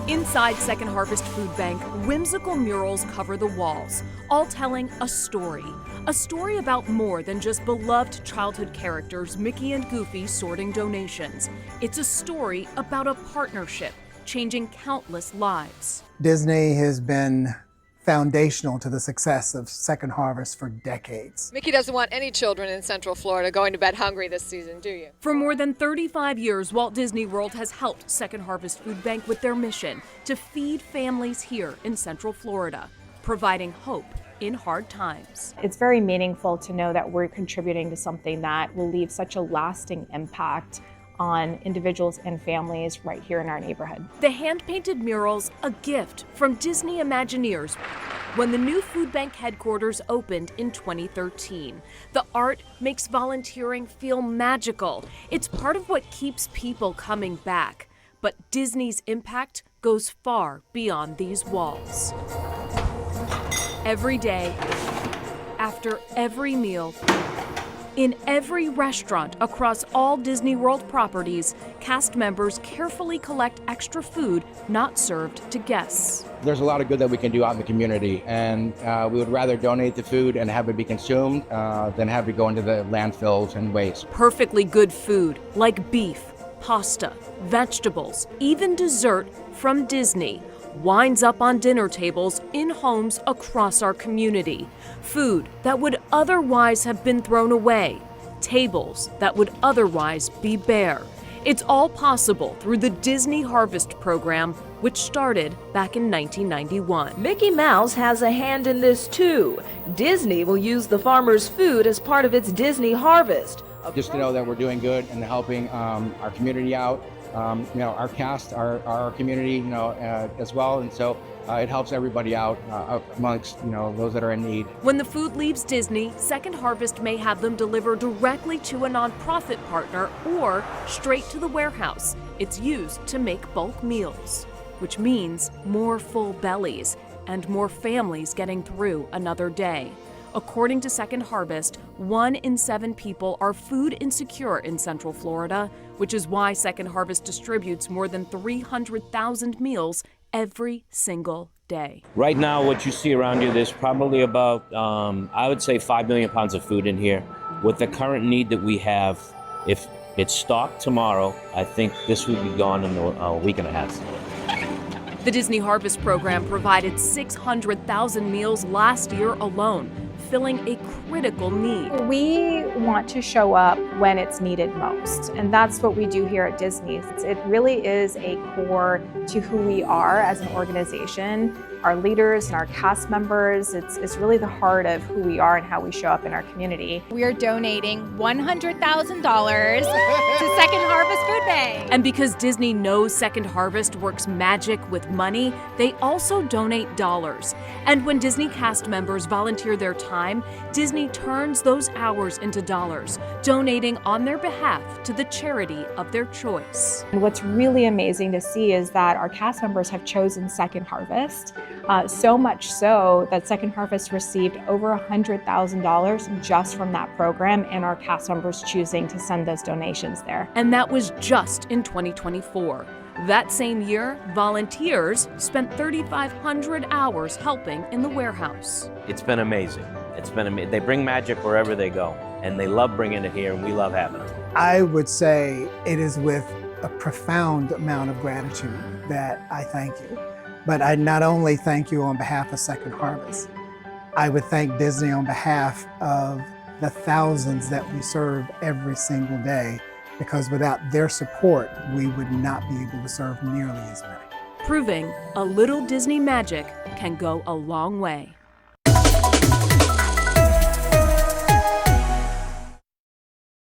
Inside Second Harvest Food Bank, whimsical murals cover the walls, all telling a story. A story about more than just beloved childhood characters Mickey and Goofy sorting donations. It's a story about a partnership changing countless lives. Disney has been foundational to the success of Second Harvest for decades. Mickey doesn't want any children in Central Florida going to bed hungry this season, do you? For more than 35 years, Walt Disney World has helped Second Harvest Food Bank with their mission to feed families here in Central Florida, providing hope in hard times. It's very meaningful to know that we're contributing to something that will leave such a lasting impact on individuals and families right here in our neighborhood. The hand-painted murals, a gift from Disney Imagineers when the new food bank headquarters opened in 2013. The art makes volunteering feel magical. It's part of what keeps people coming back. But Disney's impact goes far beyond these walls. Every day, after every meal, in every restaurant across all Disney World properties, cast members carefully collect extra food not served to guests. There's a lot of good that we can do out in the community, and we would rather donate the food and have it be consumed than have it go into the landfills and waste. Perfectly good food like beef, pasta, vegetables, even dessert from Disney winds up on dinner tables in homes across our community. Food that would otherwise have been thrown away. Tables that would otherwise be bare. It's all possible through the Disney Harvest program, which started back in 1991. Mickey Mouse has a hand in this too. Disney will use the farmers' food as part of its Disney Harvest. Just to know that we're doing good and helping our community out. Our cast, our community, as well, and so it helps everybody out amongst, those that are in need. When the food leaves Disney, Second Harvest may have them delivered directly to a nonprofit partner or straight to the warehouse. It's used to make bulk meals, which means more full bellies and more families getting through another day. According to Second Harvest, 1 in 7 people are food insecure in Central Florida, which is why Second Harvest distributes more than 300,000 meals every single day. Right now, what you see around you, there's probably about, I would say 5 million pounds of food in here. With the current need that we have, if it's stocked tomorrow, I think this would be gone in a week and a half. The Disney Harvest program provided 600,000 meals last year alone, filling a critical need. We want to show up when it's needed most, and that's what we do here at Disney. It really is a core to who we are as an organization. Our leaders and our cast members, it's really the heart of who we are and how we show up in our community. We are donating $100,000 to Second Harvest Food Bank. And because Disney knows Second Harvest works magic with money, they also donate dollars. And when Disney cast members volunteer their time, Disney turns those hours into dollars, donating on their behalf to the charity of their choice. And what's really amazing to see is that our cast members have chosen Second Harvest, so much so that Second Harvest received over $100,000 just from that program, and our cast members choosing to send those donations there. And that was just in 2024. That same year, volunteers spent 3,500 hours helping in the warehouse. It's been amazing. They bring magic wherever they go, and they love bringing it here, and we love having it. I would say it is with a profound amount of gratitude that I thank you. But I not only thank you on behalf of Second Harvest, I would thank Disney on behalf of the thousands that we serve every single day, because without their support, we would not be able to serve nearly as many. Proving a little Disney magic can go a long way.